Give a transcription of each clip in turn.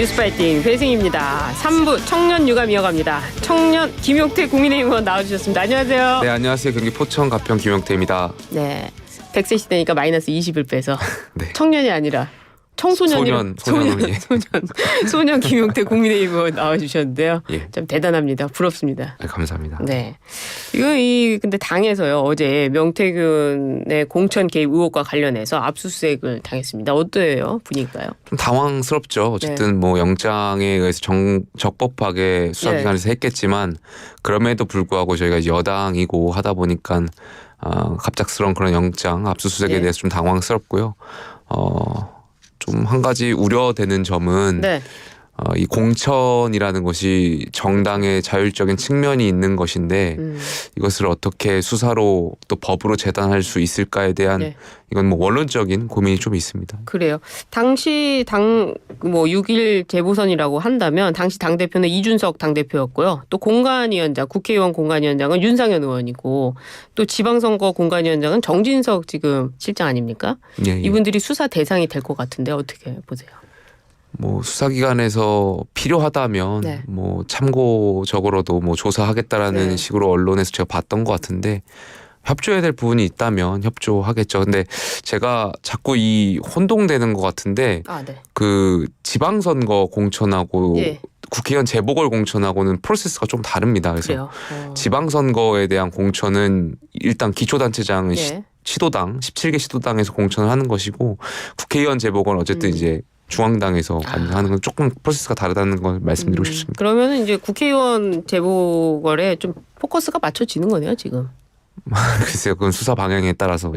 뉴스파이팅 배승입니다. 3부 청년 유감 이어갑니다. 청년 김용태 국민의힘 의원 나와주셨습니다. 안녕하세요. 네, 안녕하세요. 경기 포천 가평 김용태입니다. 네, 100세 시대니까 마이너스 20을 빼서 네. 청년이 아니라 청소년이 소년 김용태 국민의힘 의원 나와주셨는데요. 예. 참 대단합니다. 부럽습니다. 네, 감사합니다. 네, 근데 당에서요 어제 명태균의 공천 개입 의혹과 관련해서 압수수색을 당했습니다. 어때요 분위기가요? 좀 당황스럽죠. 어쨌든 뭐 영장에 의해서 적법하게 수사기관에서 했겠지만 그럼에도 불구하고 저희가 이제 여당이고 하다 보니까 갑작스러운 그런 영장 압수수색에 대해서 좀 당황스럽고요. 좀 한 가지 우려되는 점은 이 공천이라는 것이 정당의 자율적인 측면이 있는 것인데 이것을 어떻게 수사로 또 법으로 재단할 수 있을까에 대한 이건 뭐 원론적인 고민이 좀 있습니다. 그래요. 당시 6.1 재보선이라고 한다면 당시 당대표는 이준석 당대표였고요. 또 공관위원장, 국회의원 공관위원장은 윤상현 의원이고 또 지방선거 공관위원장은 정진석 지금 실장 아닙니까? 예. 이분들이 수사 대상이 될 것 같은데 어떻게 보세요? 뭐 수사기관에서 필요하다면 뭐 참고적으로도 뭐 조사하겠다라는 식으로 언론에서 제가 봤던 것 같은데 협조해야 될 부분이 있다면 협조하겠죠. 근데 제가 자꾸 이 혼동되는 것 같은데 그 지방선거 공천하고 국회의원 재보궐 공천하고는 프로세스가 좀 다릅니다. 그래서 지방선거에 대한 공천은 일단 기초단체장은 시도당 17개 시도당에서 공천을 하는 것이고 국회의원 재보궐은 어쨌든 이제 중앙당에서 하는 건 조금 프로세스가 다르다는 걸 말씀드리고 싶습니다. 그러면 이제 국회의원 재보궐에 좀 포커스가 맞춰지는 거네요, 지금. 글쎄요, 그건 수사 방향에 따라서.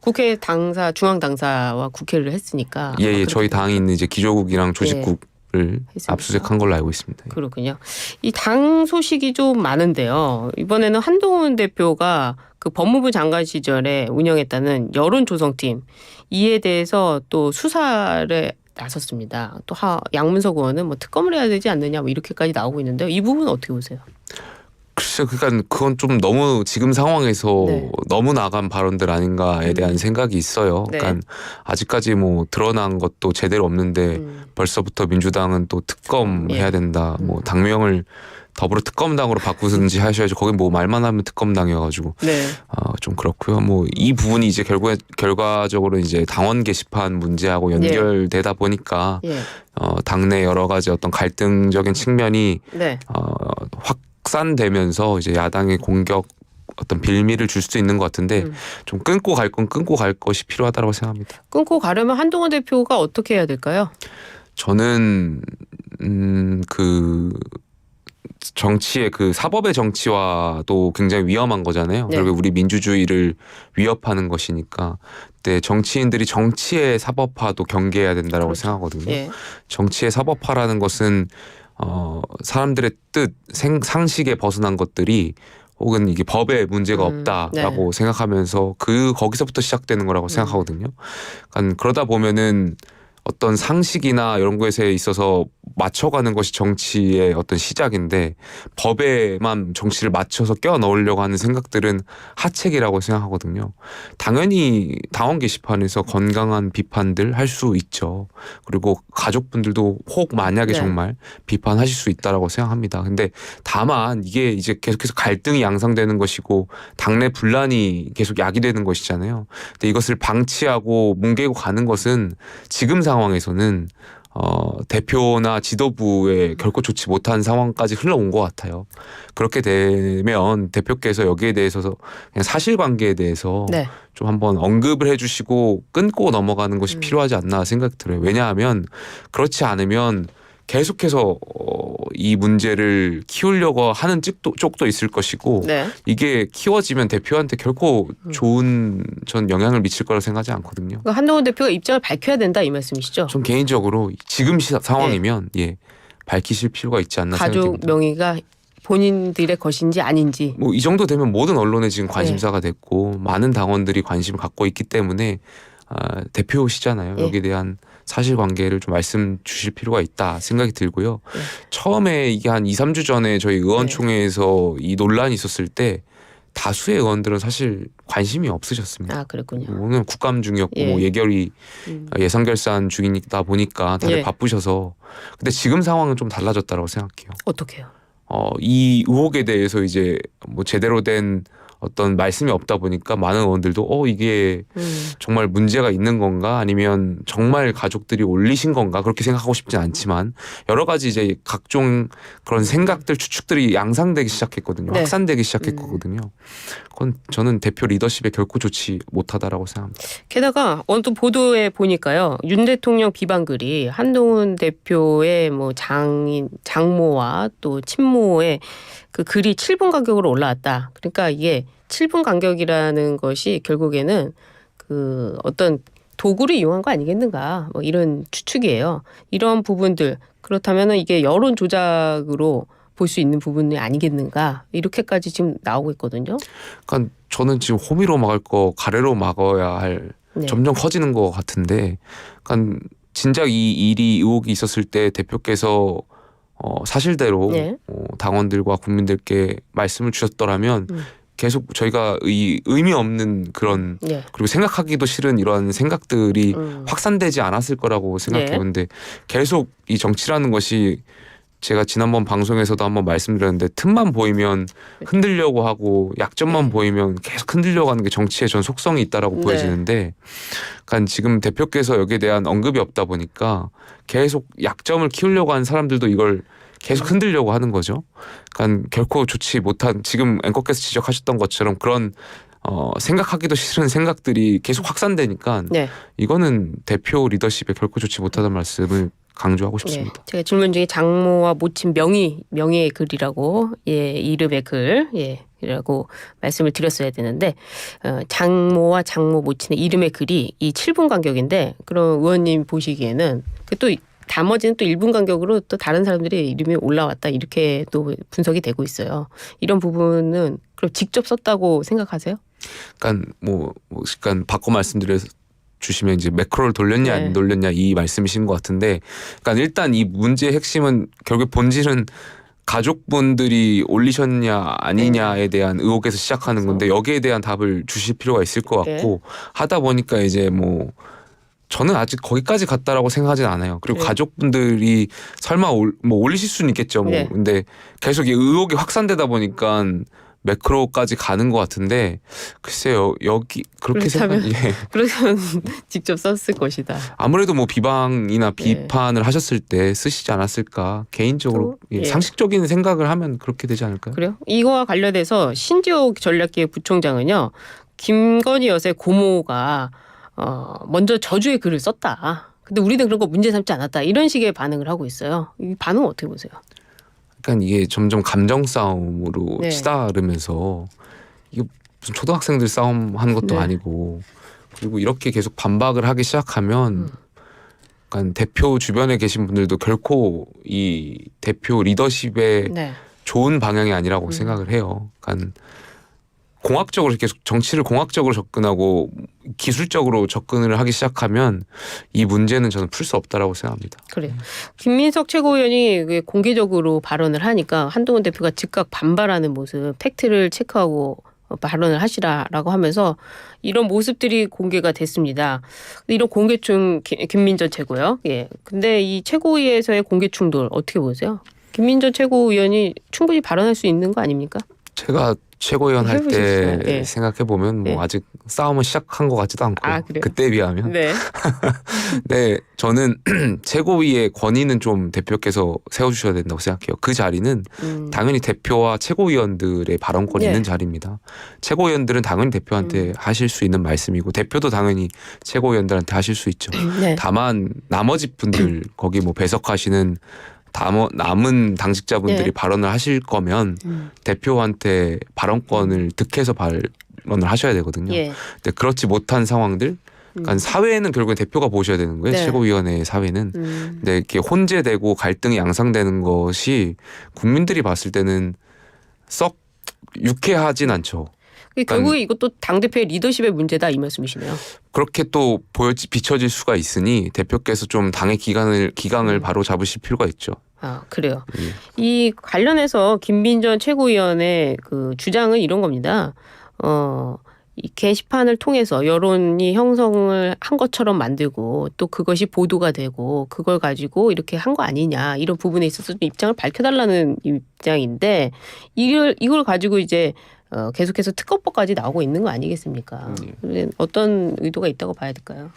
국회 당사, 중앙 당사와 국회를 했으니까. 저희 당이 있는 이제 기조국이랑 조직국을 압수수색한 걸로 알고 있습니다. 그렇군요. 이 당 소식이 좀 많은데요. 이번에는 한동훈 대표가 그 법무부 장관 시절에 운영했다는 여론조성팀 이에 대해서 또 수사를 나섰습니다. 또 양문석 의원은 뭐 특검을 해야 되지 않느냐 뭐 이렇게까지 나오고 있는데요. 이 부분은 어떻게 보세요? 글쎄요, 그러니까 그건 좀 너무 지금 상황에서 너무 나간 발언들 아닌가에 대한 생각이 있어요. 그러니까 아직까지 뭐 드러난 것도 제대로 없는데 벌써부터 민주당은 또 특검 해야 된다. 뭐 당명을 더불어 특검당으로 바꾸든지 하셔야지 거기 뭐 말만 하면 특검당이어가지고 좀 그렇고요. 뭐 이 부분이 이제 결과적으로 이제 당원 게시판 문제하고 연결되다 보니까 당내 여러 가지 어떤 갈등적인 측면이 확산되면서 이제 야당의 공격 어떤 빌미를 줄 수도 있는 것 같은데 좀 끊고 갈 건 끊고 갈 것이 필요하다고 생각합니다. 끊고 가려면 한동훈 대표가 어떻게 해야 될까요? 저는 그 정치의 그 사법의 정치화도 굉장히 위험한 거잖아요. 그리고 우리 민주주의를 위협하는 것이니까. 근데 정치인들이 정치의 사법화도 경계해야 된다고 생각하거든요. 정치의 사법화라는 것은 사람들의 뜻, 상식에 벗어난 것들이 혹은 이게 법에 문제가 없다라고 생각하면서 거기서부터 시작되는 거라고 생각하거든요. 그러니까 그러다 보면은 어떤 상식이나 이런 것에 있어서 맞춰가는 것이 정치의 어떤 시작인데 법에만 정치를 맞춰서 껴 넣으려고 하는 생각들은 하책이라고 생각하거든요. 당연히 당원 게시판에서 건강한 비판들 할 수 있죠. 그리고 가족분들도 혹 만약에 정말 비판하실 수 있다라고 생각합니다. 근데 다만 이게 이제 계속해서 갈등이 양상되는 것이고 당내 분란이 계속 야기되는 것이잖아요. 근데 이것을 방치하고 뭉개고 가는 것은 지금 상황에서는 대표나 지도부에 결코 좋지 못한 상황까지 흘러온 것 같아요. 그렇게 되면 대표께서 여기에 대해서 그냥 사실관계에 대해서 좀 한번 언급을 해주시고 끊고 넘어가는 것이 필요하지 않나 생각이 들어요. 왜냐하면 그렇지 않으면 계속해서 이 문제를 키우려고 하는 쪽도 있을 것이고 이게 키워지면 대표한테 결코 좋은 전 영향을 미칠 거라고 생각하지 않거든요. 그러니까 한동훈 대표가 입장을 밝혀야 된다 이 말씀이시죠? 좀 개인적으로 지금 상황이면 밝히실 필요가 있지 않나 생각됩니다. 가족 명의가 본인들의 것인지 아닌지. 뭐 이 정도 되면 모든 언론에 지금 관심사가 됐고 많은 당원들이 관심을 갖고 있기 때문에 대표시잖아요. 여기에 대한 사실관계를 좀 말씀 주실 필요가 있다 생각이 들고요. 처음에 이게 한 2, 3주 전에 저희 의원총회에서 이 논란이 있었을 때 다수의 의원들은 사실 관심이 없으셨습니다. 아, 그랬군요. 오늘 국감 중이었고 예. 뭐 예결위 예산 결산 중이다 보니까 다들 예. 바쁘셔서. 근데 지금 상황은 좀 달라졌다고 생각해요. 어떻게요? 이 의혹에 대해서 이제 뭐 제대로 된 어떤 말씀이 없다 보니까 많은 의원들도 이게 정말 문제가 있는 건가 아니면 정말 가족들이 올리신 건가 그렇게 생각하고 싶진 않지만 여러 가지 이제 각종 그런 생각들 추측들이 양상되기 시작했거든요. 네. 확산되기 시작했거든요. 그건 저는 대표 리더십에 결코 좋지 못하다라고 생각합니다. 게다가 어느 또 보도에 보니까요. 윤 대통령 비방글이 한동훈 대표의 뭐 장모와 또 친모의 그 글이 7분 간격으로 올라왔다. 그러니까 이게 7분 간격이라는 것이 결국에는 그 어떤 도구를 이용한 거 아니겠는가 뭐 이런 추측이에요. 이런 부분들 그렇다면은 이게 여론 조작으로 볼 수 있는 부분이 아니겠는가 이렇게까지 지금 나오고 있거든요. 그러니까 저는 지금 호미로 막을 거 가래로 막아야 할 네. 점점 커지는 것 같은데, 그러니까 진작 이 일이 의혹이 있었을 때 대표께서 사실대로 네. 당원들과 국민들께 말씀을 주셨더라면 계속 저희가 의미 없는 그런 네. 그리고 생각하기도 싫은 이러한 생각들이 확산되지 않았을 거라고 생각해요. 네. 근데 계속 이 정치라는 것이 제가 지난번 방송에서도 한번 말씀드렸는데 틈만 보이면 흔들려고 하고 약점만 보이면 계속 흔들려고 하는 게 정치의 전 속성이 있다라고 네. 보여지는데, 그러니까 지금 대표께서 여기에 대한 언급이 없다 보니까 계속 약점을 키우려고 하는 사람들도 이걸 계속 흔들려고 하는 거죠. 그러니까 결코 좋지 못한, 지금 앵커께서 지적하셨던 것처럼 그런 생각하기도 싫은 생각들이 계속 확산되니까 네. 이거는 대표 리더십에 결코 좋지 못하다는 말씀을 강조하고 싶습니다. 예, 제가 질문 중에 장모와 모친 명의의 글이라고 이름의 글이라고 말씀을 드렸어야 되는데 장모와 장모 모친의 이름의 글이 이 7분 간격인데 그럼 의원님 보시기에는 또 나머지는 또 1분 간격으로 또 다른 사람들의 이름이 올라왔다 이렇게 또 분석이 되고 있어요. 이런 부분은 그럼 직접 썼다고 생각하세요? 그러니까 그러니까 바꿔 주시면 이제 매크로를 돌렸냐 안 돌렸냐 이 말씀이신 것 같은데, 그러니까 일단 이 문제의 핵심은 결국 본질은 가족분들이 올리셨냐 아니냐에 대한 의혹에서 시작하는 건데 여기에 대한 답을 주실 필요가 있을 것 같고 하다 보니까 이제 저는 아직 거기까지 갔다라고 생각하진 않아요. 그리고 가족분들이 설마 올리실 수는 있겠죠. 근데 계속 이 의혹이 확산되다 보니까 매크로까지 가는 것 같은데 글쎄요 여기 그렇게 그렇다면 직접 썼을 것이다. 아무래도 비방이나 비판을 하셨을 때 쓰시지 않았을까 개인적으로 상식적인 생각을 하면 그렇게 되지 않을까요? 그래요? 이거와 관련해서 신지호 전략기획 부총장은요 김건희 여사의 고모가 먼저 저주의 글을 썼다. 근데 우리는 그런 거 문제 삼지 않았다. 이런 식의 반응을 하고 있어요. 이 반응 어떻게 보세요? 그러니까 이게 점점 감정 싸움으로 치달으면서 이게 무슨 초등학생들 싸움 하는 것도 아니고, 그리고 이렇게 계속 반박을 하기 시작하면 그러니까 대표 주변에 계신 분들도 결코 이 대표 리더십의 좋은 방향이 아니라고 생각을 해요. 그러니까 공학적으로 계속 정치를 공학적으로 접근하고 기술적으로 접근을 하기 시작하면 이 문제는 저는 풀 수 없다라고 생각합니다. 그래요. 김민석 최고위원이 공개적으로 발언을 하니까 한동훈 대표가 즉각 반발하는 모습, 팩트를 체크하고 발언을 하시라라고 하면서 이런 모습들이 공개가 됐습니다. 이런 공개충 김민전 최고요. 근데 이 최고위에서의 공개 충돌 어떻게 보세요? 김민전 최고위원이 충분히 발언할 수 있는 거 아닙니까? 제가 최고위원 할 때 생각해 보면 아직 싸움은 시작한 것 같지도 않고 그때에 비하면 네 저는 최고위의 권위는 좀 대표께서 세워주셔야 된다고 생각해요. 그 자리는 당연히 대표와 최고위원들의 발언권이 있는 자리입니다. 최고위원들은 당연히 대표한테 하실 수 있는 말씀이고 대표도 당연히 최고위원들한테 하실 수 있죠. 다만 나머지 분들 거기 배석하시는 남은 당직자분들이 발언을 하실 거면 대표한테 발언권을 득해서 발언을 하셔야 되거든요. 근데 그렇지 못한 상황들, 그러니까 사회는 결국엔 대표가 보셔야 되는 거예요. 최고위원회 사회는. 근데 이렇게 혼재되고 갈등이 양상되는 것이 국민들이 봤을 때는 썩 유쾌하진 않죠. 결국에 이것도 당대표의 리더십의 문제다 이 말씀이시네요. 그렇게 또 비춰질 수가 있으니 대표께서 좀 당의 기강을 바로 잡으실 필요가 있죠. 아, 그래요. 이 관련해서 김민전 최고위원의 그 주장은 이런 겁니다. 이 게시판을 통해서 여론이 형성을 한 것처럼 만들고 또 그것이 보도가 되고 그걸 가지고 이렇게 한 거 아니냐 이런 부분에 있어서 좀 입장을 밝혀달라는 입장인데 이걸 가지고 이제 계속해서 특검법까지 나오고 있는 거 아니겠습니까? 어떤 의도가 있다고 봐야 될까요?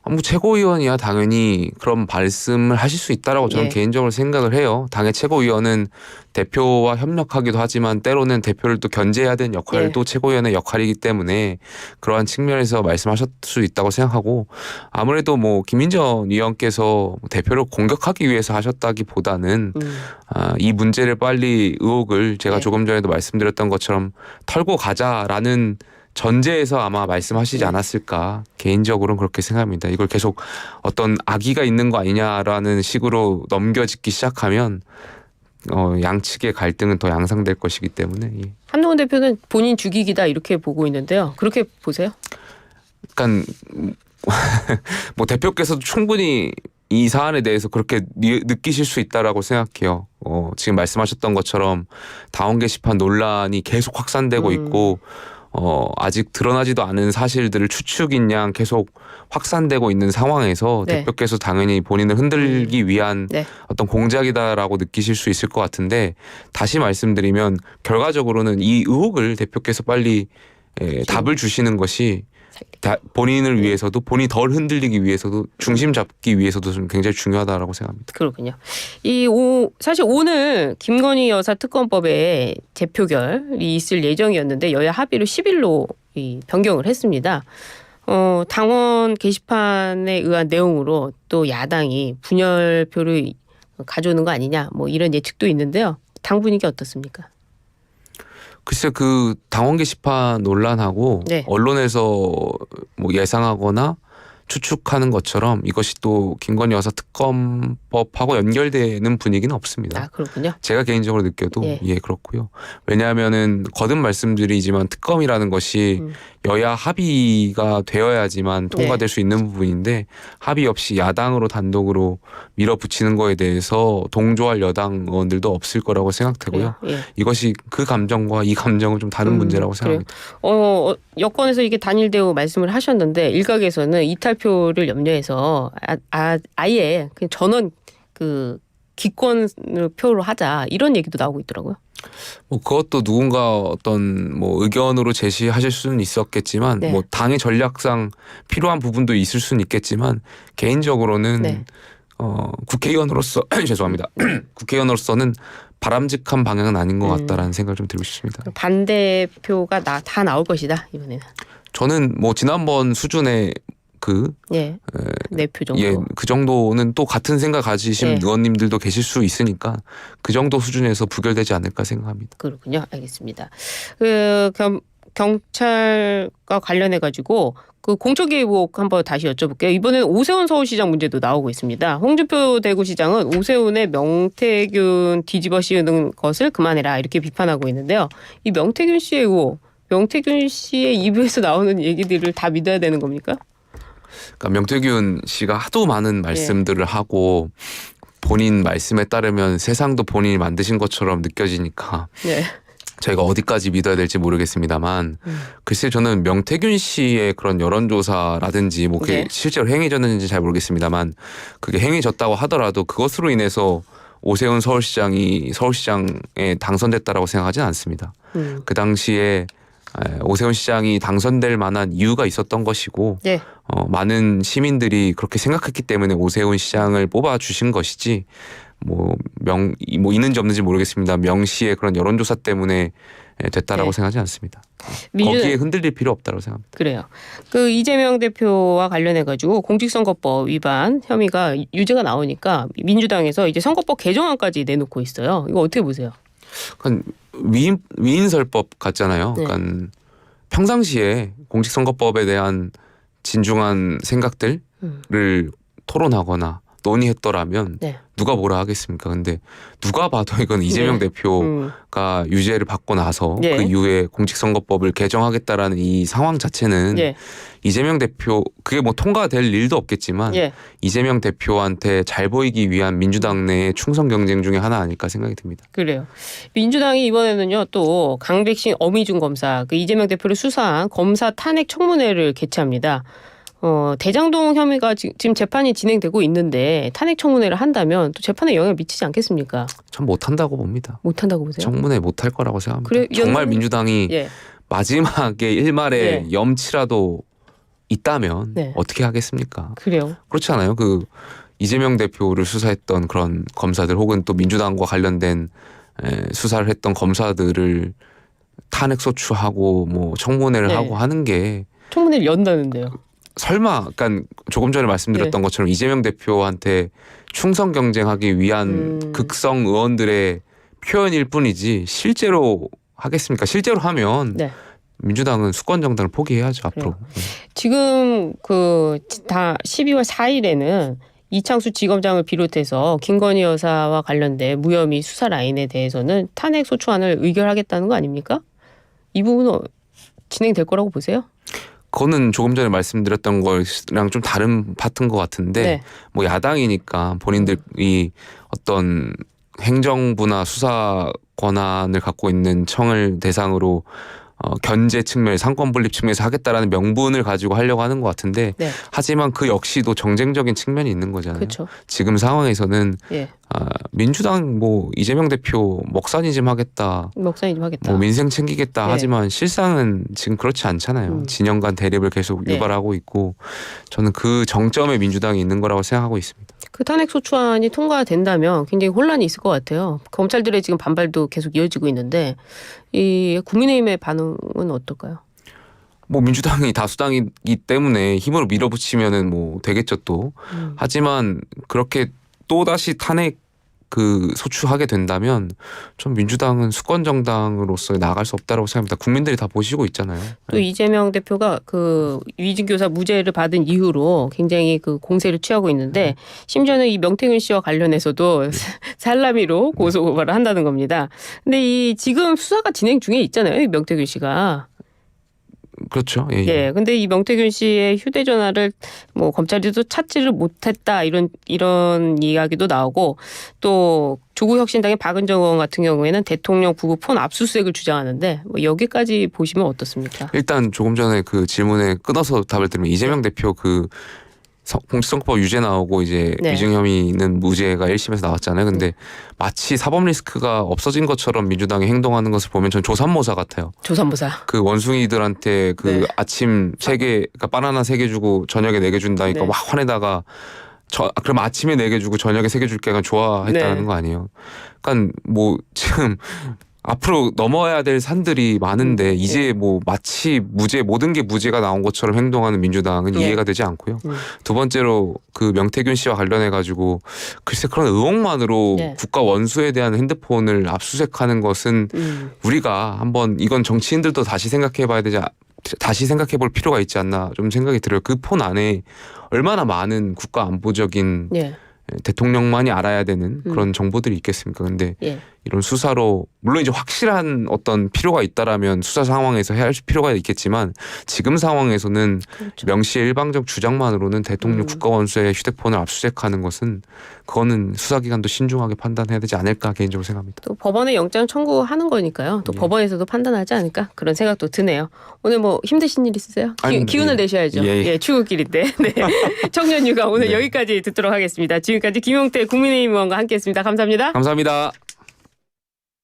뭐 최고위원이야 당연히 그런 말씀을 하실 수 있다라고 저는 예. 개인적으로 생각을 해요. 당의 최고위원은 대표와 협력하기도 하지만 때로는 대표를 또 견제해야 되는 역할도 최고위원의 역할이기 때문에 그러한 측면에서 말씀하실 수 있다고 생각하고 아무래도 뭐 김민전 위원께서 대표를 공격하기 위해서 하셨다기보다는 이 문제를 빨리 의혹을 제가 조금 전에도 말씀드렸던 것처럼 털고 가자라는 전제에서 아마 말씀하시지 않았을까 개인적으로는 그렇게 생각합니다. 이걸 계속 어떤 악의가 있는 거 아니냐라는 식으로 넘겨짓기 시작하면 양측의 갈등은 더 양상될 것이기 때문에 한동훈 대표는 본인 죽이기다 이렇게 보고 있는데요. 그렇게 보세요? 그러니까 뭐 대표께서도 충분히 이 사안에 대해서 그렇게 느끼실 수 있다라고 생각해요. 지금 말씀하셨던 것처럼 당원 게시판 논란이 계속 확산되고 있고 아직 드러나지도 않은 사실들을 추측인 양 계속 확산되고 있는 상황에서 대표께서 당연히 본인을 흔들기 위한 어떤 공작이다라고 느끼실 수 있을 것 같은데 다시 말씀드리면 결과적으로는 이 의혹을 대표께서 빨리 답을 주시는 것이 본인을 위해서도 본인이 덜 흔들리기 위해서도 중심 잡기 위해서도 좀 굉장히 중요하다라고 생각합니다. 그렇군요. 사실 오늘 김건희 여사 특검법에 재표결이 있을 예정이었는데 여야 합의로 10일로 변경을 했습니다. 당원 게시판에 의한 내용으로 또 야당이 분열표를 가져오는 거 아니냐 뭐 이런 예측도 있는데요. 당 분위기 어떻습니까? 글쎄 그 당원 게시판 논란하고 언론에서 뭐 예상하거나 추측하는 것처럼 이것이 또 김건희 여사 특검법하고 연결되는 분위기는 없습니다. 아, 그렇군요. 제가 개인적으로 느껴도 그렇고요. 왜냐하면은 거듭 말씀드리지만 특검이라는 것이 여야 합의가 되어야지만 통과될 수 있는 부분인데 합의 없이 야당으로 단독으로 밀어붙이는 거에 대해서 동조할 여당 의원들도 없을 거라고 생각되고요. 이것이 그 감정과 이 감정은 좀 다른 문제라고 생각합니다. 여권에서 이게 단일 대우 말씀을 하셨는데 일각에서는 이탈표를 염려해서 아예 그냥 전원 그 기권을 표로 하자 이런 얘기도 나오고 있더라고요. 뭐 그것도 누군가 어떤 뭐 의견으로 제시하실 수는 있었겠지만 뭐 당의 전략상 필요한 부분도 있을 수는 있겠지만 개인적으로는 국회의원으로서 죄송합니다. 국회의원으로서는 바람직한 방향은 아닌 것 같다라는 생각을 좀 들고 싶습니다. 반대표가 다 나올 것이다 이번에는. 저는 뭐 지난번 수준의 그 4표 정도. 그 정도는 또 같은 생각 가지신 의원님들도 계실 수 있으니까 그 정도 수준에서 부결되지 않을까 생각합니다. 그렇군요. 알겠습니다. 경찰과 관련해 가지고 그 공천개입 의혹 한번 다시 여쭤볼게요. 이번에는 오세훈 서울시장 문제도 나오고 있습니다. 홍준표 대구시장은 오세훈의 명태균 뒤집어 씌우는 것을 그만해라 이렇게 비판하고 있는데요. 이 명태균 씨의 의혹, 명태균 씨의 입에서 나오는 얘기들을 다 믿어야 되는 겁니까? 그러니까 명태균 씨가 하도 많은 말씀들을 하고 본인 말씀에 따르면 세상도 본인이 만드신 것처럼 느껴지니까 저희가 어디까지 믿어야 될지 모르겠습니다만 글쎄 저는 명태균 씨의 그런 여론조사라든지 뭐 그게 실제로 행해졌는지 잘 모르겠습니다만 그게 행해졌다고 하더라도 그것으로 인해서 오세훈 서울시장에 당선됐다라고 생각하지는 않습니다. 그 당시에 오세훈 시장이 당선될 만한 이유가 있었던 것이고 많은 시민들이 그렇게 생각했기 때문에 오세훈 시장을 뽑아주신 것이지 뭐 있는지 없는지 모르겠습니다. 명 씨의 그런 여론조사 때문에 됐다라고 생각하지 않습니다. 거기에 흔들릴 필요 없다고 생각합니다. 그래요. 그 이재명 대표와 관련해 가지고 공직선거법 위반 혐의가 유죄가 나오니까 민주당에서 이제 선거법 개정안까지 내놓고 있어요. 이거 어떻게 보세요? 그러니까 위인설법 같잖아요. 그러니까 평상시에 공직선거법에 대한 진중한 생각들을 토론하거나 논의했더라면 네. 누가 뭐라 하겠습니까? 근데 누가 봐도 이건 이재명 대표가 유죄를 받고 나서 네. 그 이후에 공직선거법을 개정하겠다라는 이 상황 자체는 네. 이재명 대표 그게 뭐 통과될 일도 없겠지만 예. 이재명 대표한테 잘 보이기 위한 민주당 내의 충성 경쟁 중에 하나 아닐까 생각이 듭니다. 그래요. 민주당이 이번에는요 또 강백신 어미중 검사 그 이재명 대표를 수사한 검사 탄핵 청문회를 개최합니다. 대장동 혐의가 지금 재판이 진행되고 있는데 탄핵 청문회를 한다면 또 재판에 영향을 미치지 않겠습니까? 전 못한다고 봅니다. 못한다고 보세요? 청문회 못할 거라고 생각합니다. 그래, 정말 민주당이 예. 마지막에 일말의 예. 염치라도 있다면 네. 어떻게 하겠습니까? 그래요. 그렇지 않아요? 그 이재명 대표를 수사했던 그런 검사들 혹은 또 민주당과 관련된 수사를 했던 검사들을 탄핵 소추하고 뭐 청문회를 네. 하고 하는 게 청문회를 연다는데요. 설마 그러니까 조금 전에 말씀드렸던 것처럼 이재명 대표한테 충성 경쟁하기 위한 극성 의원들의 표현일 뿐이지 실제로 하겠습니까? 실제로 하면 네. 민주당은 수권 정당을 포기해야죠 앞으로. 지금 그 다 12월 4일에는 이창수 지검장을 비롯해서 김건희 여사와 관련된 무혐의 수사 라인에 대해서는 탄핵 소추안을 의결하겠다는 거 아닙니까? 이 부분은 진행될 거라고 보세요? 그거는 조금 전에 말씀드렸던 거랑 좀 다른 파트인 것 같은데 네. 뭐 야당이니까 본인들이 어떤 행정부나 수사 권한을 갖고 있는 청을 대상으로 견제 측면, 상권 분립 측면에서 하겠다라는 명분을 가지고 하려고 하는 것 같은데 네. 하지만 그 역시도 정쟁적인 측면이 있는 거잖아요. 그렇죠. 지금 상황에서는 예. 민주당 뭐 이재명 대표 먹사니즘 하겠다. 먹사님 좀 하겠다. 뭐 민생 챙기겠다 네. 하지만 실상은 지금 그렇지 않잖아요. 진영 간 대립을 계속 네. 유발하고 있고 저는 그 정점에 민주당이 있는 거라고 생각하고 있습니다. 그 탄핵 소추안이 통과된다면 굉장히 혼란이 있을 것 같아요. 검찰들의 지금 반발도 계속 이어지고 있는데 이 국민의힘의 반응은 어떨까요? 뭐 민주당이 다수당이기 때문에 힘으로 밀어붙이면은 뭐 되겠죠 또. 하지만 그렇게 또 다시 탄핵 그 소추하게 된다면 전 민주당은 수권 정당으로서 나갈 수 없다라고 생각합니다. 국민들이 다 보시고 있잖아요. 또 이재명 대표가 그 위증교사 무죄를 받은 이후로 굉장히 그 공세를 취하고 있는데 심지어는 이 명태균 씨와 관련해서도 살라미로 고소 고발을 한다는 겁니다. 근데 이 지금 수사가 진행 중에 있잖아요. 이 명태균 씨가. 그렇죠. 예. 예. 근데 이 명태균 씨의 휴대전화를 뭐 검찰들도 찾지를 못했다 이런 이야기도 나오고 또 조국혁신당의 박은정 의원 같은 경우에는 대통령 부부 폰 압수수색을 주장하는데 뭐 여기까지 보시면 어떻습니까? 일단 조금 전에 그 질문에 끊어서 답을 드리면 이재명 대표 그 공직선거법 유죄 나오고 이제 네. 위증 혐의는 무죄가 1심에서 나왔잖아요. 근데 마치 사법 리스크가 없어진 것처럼 민주당이 행동하는 것을 보면 전 조삼모사 같아요. 조선모사. 그 원숭이들한테 그 네. 아침 3개, 그러니까 바나나 3개 주고 저녁에 4개 준다니까 네. 막 화내다가 그럼 아침에 4개 주고 저녁에 3개 줄게 그냥 좋아했다는 네. 거 아니에요. 그러니까 뭐 지금 앞으로 넘어야 될 산들이 많은데 이제 뭐 마치 모든 게 무죄가 나온 것처럼 행동하는 민주당은 네. 이해가 되지 않고요. 두 번째로 그 명태균 씨와 관련해 가지고 글쎄 그런 의혹만으로 네. 국가 원수에 대한 핸드폰을 압수수색하는 것은 우리가 한번 이건 정치인들도 다시 생각해 볼 필요가 있지 않나 좀 생각이 들어요. 그 폰 안에 얼마나 많은 국가 안보적인 예. 대통령만이 알아야 되는 그런 정보들이 있겠습니까? 근데 예. 이런 수사로 물론 이제 확실한 어떤 필요가 있다라면 수사 상황에서 해야 할 필요가 있겠지만 지금 상황에서는 그렇죠. 명시의 일방적 주장만으로는 대통령 국가원수의 휴대폰을 압수수색하는 것은 그거는 수사기관도 신중하게 판단해야 되지 않을까 개인적으로 생각합니다. 또 법원에 영장 청구하는 거니까요. 또 예. 법원에서도 판단하지 않을까 그런 생각도 드네요. 오늘 뭐 힘드신 일 있으세요? 아니, 기운을 예. 내셔야죠. 예, 예. 출근길인데. 네. 청년휴가 오늘 네. 여기까지 듣도록 하겠습니다. 지금까지 김용태 국민의힘 의원과 함께했습니다. 감사합니다. 감사합니다.